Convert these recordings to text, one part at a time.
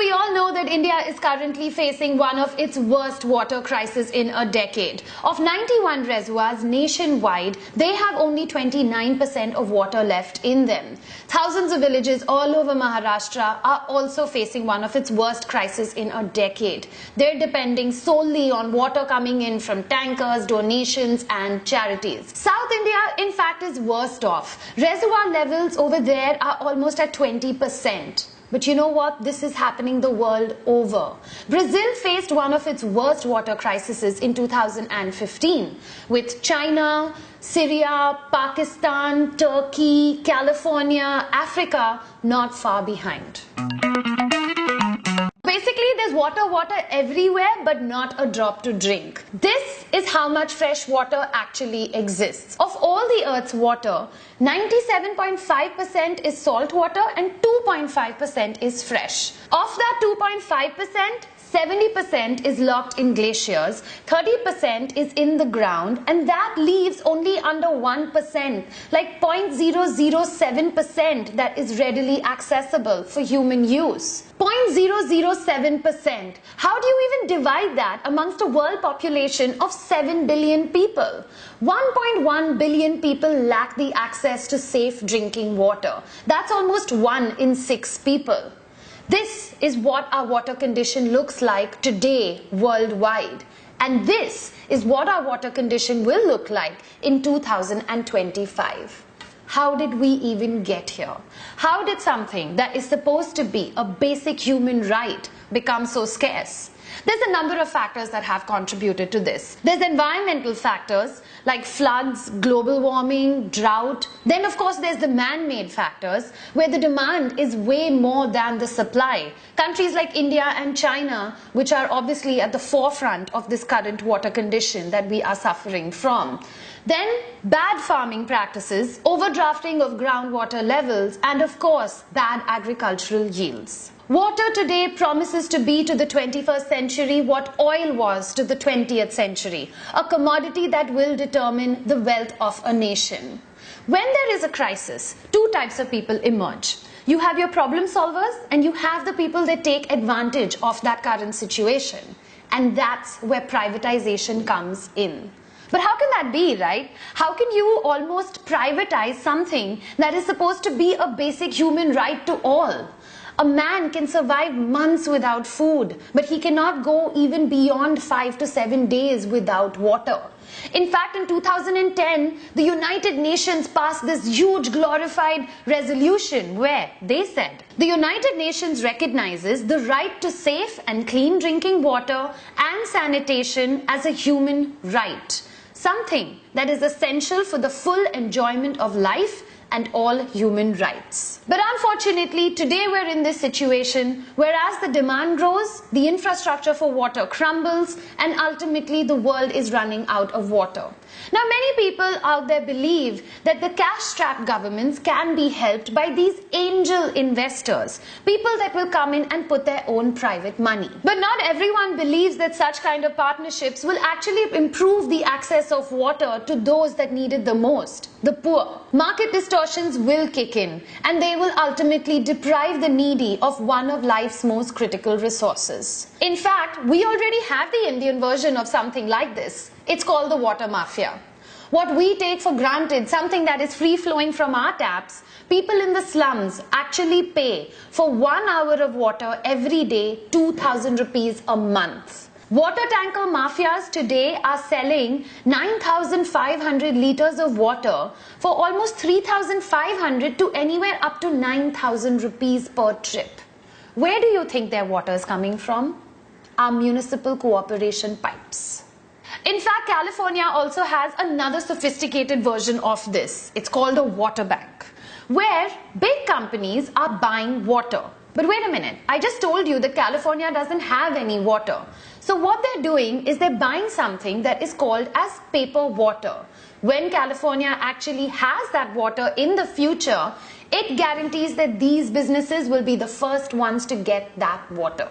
we all know that India is currently facing one of its worst water crises in a decade. Of 91 reservoirs nationwide, they have only 29% of water left in them. Thousands of villages all over Maharashtra are also facing one of its worst crises in a decade. They're depending solely on water coming in from tankers, donations and charities. South India, in fact, is worst off. Reservoir levels over there are almost at 20%. But you know what? This is happening the world over. Brazil faced one of its worst water crises in 2015, with China, Syria, Pakistan, Turkey, California, Africa not far behind. Basically, there's water everywhere, but not a drop to drink. This is how much fresh water actually exists. Of all the Earth's water, 97.5% is salt water and 2.5% is fresh. Of that 2.5%, 70% is locked in glaciers, 30% is in the ground, and that leaves only under 1%, like 0.007% that is readily accessible for human use. 0.007%. How do you even divide that amongst a world population of 7 billion people? 1.1 billion people lack the access to safe drinking water. That's almost 1 in 6 people. This is what our water condition looks like today worldwide. And this is what our water condition will look like in 2025. How did we even get here? How did something that is supposed to be a basic human right become so scarce? There's a number of factors that have contributed to this. There's environmental factors like floods, global warming, drought. Then of course there's the man-made factors where the demand is way more than the supply. Countries like India and China, which are obviously at the forefront of this current water condition that we are suffering from. Then bad farming practices, overdrafting of groundwater levels, and of course bad agricultural yields. Water today promises to be to the 21st century what oil was to the 20th century, a commodity that will determine the wealth of a nation. When there is a crisis, two types of people emerge. You have your problem solvers and you have the people that take advantage of that current situation. And that's where privatization comes in. But how can that be, right? How can you almost privatize something that is supposed to be a basic human right to all? A man can survive months without food, but he cannot go even beyond 5 to 7 days without water. In fact, in 2010, the United Nations passed this huge glorified resolution where they said, the United Nations recognizes the right to safe and clean drinking water and sanitation as a human right, something that is essential for the full enjoyment of life and all human rights. But unfortunately, today we're in this situation where as the demand grows, the infrastructure for water crumbles and ultimately the world is running out of water. Now, many people out there believe that the cash-strapped governments can be helped by these angel investors, people that will come in and put their own private money. But not everyone believes that such kind of partnerships will actually improve the access of water to those that need it the most, the poor. Market distortions will kick in and they will ultimately deprive the needy of one of life's most critical resources. In fact, we already have the Indian version of something like this. It's called the water mafia. What we take for granted, something that is free-flowing from our taps, people in the slums actually pay for 1 hour of water every day, 2,000 rupees a month. Water tanker mafias today are selling 9,500 liters of water for almost 3,500 to anywhere up to 9,000 rupees per trip. Where do you think their water is coming from? Our municipal cooperation pipes. In fact, California also has another sophisticated version of this. It's called a water bank, where big companies are buying water. But wait a minute, I just told you that California doesn't have any water. So what they're doing is they're buying something that is called as paper water. When California actually has that water in the future, it guarantees that these businesses will be the first ones to get that water.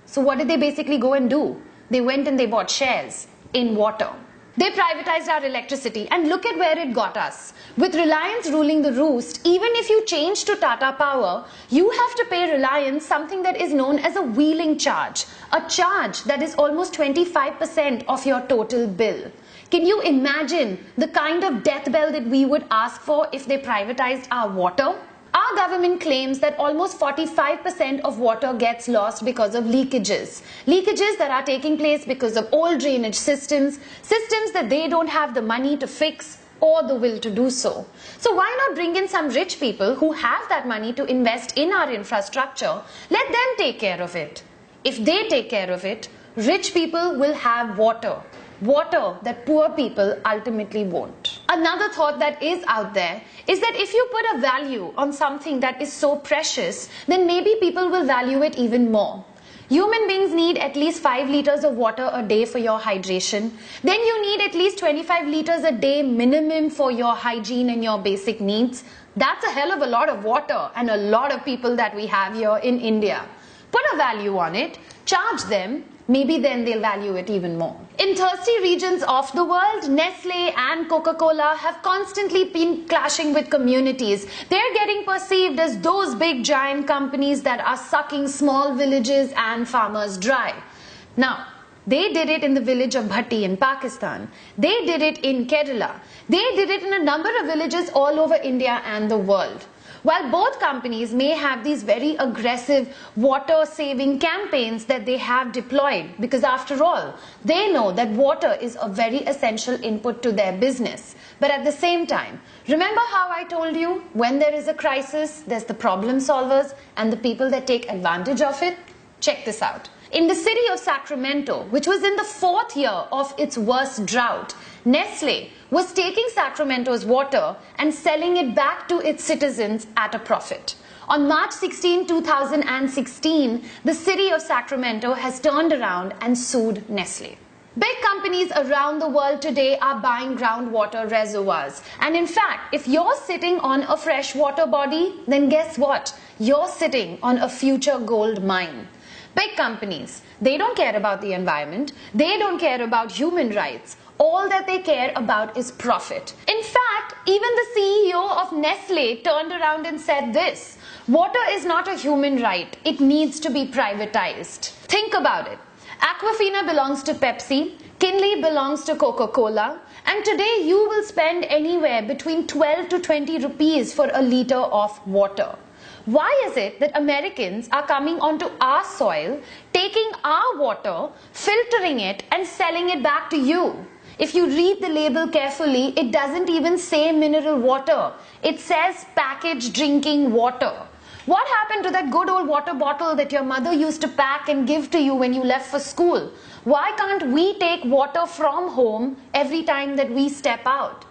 So what did they basically go and do? They went and they bought shares in water. They privatized our electricity and look at where it got us. With Reliance ruling the roost, even if you change to Tata Power, you have to pay Reliance something that is known as a wheeling charge, a charge that is almost 25% of your total bill. Can you imagine the kind of death bell that we would ask for if they privatized our water? Our government claims that almost 45% of water gets lost because of leakages. Leakages that are taking place because of old drainage systems, systems that they don't have the money to fix or the will to do so. So why not bring in some rich people who have that money to invest in our infrastructure? Let them take care of it. If they take care of it, rich people will have water. Water that poor people ultimately won't. Another thought that is out there is that if you put a value on something that is so precious, then maybe people will value it even more. Human beings need at least 5 liters of water a day for your hydration. Then you need at least 25 liters a day minimum for your hygiene and your basic needs. That's a hell of a lot of water and a lot of people that we have here in India. Put a value on it, charge them. Maybe then they'll value it even more. In thirsty regions of the world, Nestle and Coca-Cola have constantly been clashing with communities. They're getting perceived as those big giant companies that are sucking small villages and farmers dry. Now, they did it in the village of Bhatti in Pakistan. They did it in Kerala. They did it in a number of villages all over India and the world. While both companies may have these very aggressive water-saving campaigns that they have deployed, because after all, they know that water is a very essential input to their business. But at the same time, remember how I told you, when there is a crisis, there's the problem solvers and the people that take advantage of it? Check this out. In the city of Sacramento, which was in the 4th year of its worst drought, Nestle was taking Sacramento's water and selling it back to its citizens at a profit. On March 16, 2016, the city of Sacramento has turned around and sued Nestle. Big companies around the world today are buying groundwater reservoirs. And in fact, if you're sitting on a freshwater body, then guess what? You're sitting on a future gold mine. Big companies, they don't care about the environment. They don't care about human rights. All that they care about is profit. In fact, even the CEO of Nestle turned around and said this: water is not a human right. It needs to be privatized. Think about it. Aquafina belongs to Pepsi, Kinley belongs to Coca-Cola, and today you will spend anywhere between 12 to 20 rupees for a liter of water. Why is it that Americans are coming onto our soil, taking our water, filtering it and selling it back to you? If you read the label carefully, it doesn't even say mineral water. It says packaged drinking water. What happened to that good old water bottle that your mother used to pack and give to you when you left for school? Why can't we take water from home every time that we step out?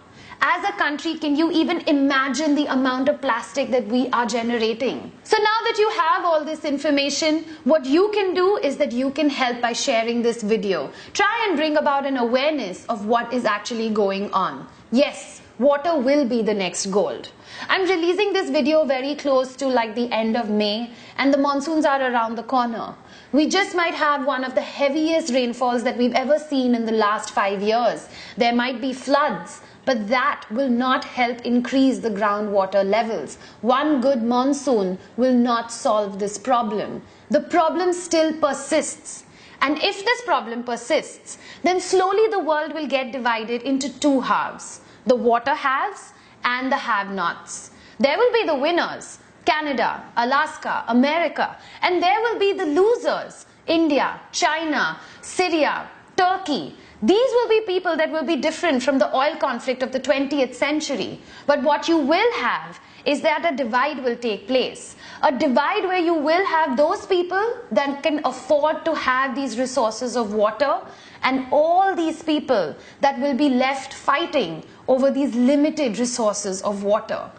As a country, can you even imagine the amount of plastic that we are generating? So now that you have all this information, what you can do is that you can help by sharing this video. Try and bring about an awareness of what is actually going on. Yes, water will be the next gold. I'm releasing this video very close to like the end of May, and the monsoons are around the corner. We just might have one of the heaviest rainfalls that we've ever seen in the last 5 years. There might be floods, but that will not help increase the groundwater levels. One good monsoon will not solve this problem. The problem still persists. And if this problem persists, then slowly the world will get divided into 2 halves. The water haves and the have-nots. There will be the winners, Canada, Alaska, America, and there will be the losers, India, China, Syria, Turkey. These will be people that will be different from the oil conflict of the 20th century. But what you will have is that a divide will take place. A divide where you will have those people that can afford to have these resources of water, and all these people that will be left fighting over these limited resources of water.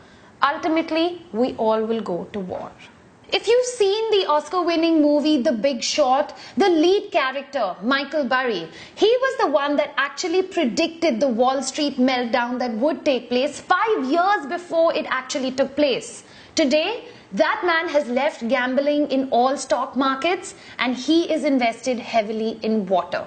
Ultimately, we all will go to war. If you've seen the Oscar-winning movie The Big Short, the lead character, Michael Burry, he was the one that actually predicted the Wall Street meltdown that would take place 5 years before it actually took place. Today, that man has left gambling in all stock markets and he is invested heavily in water.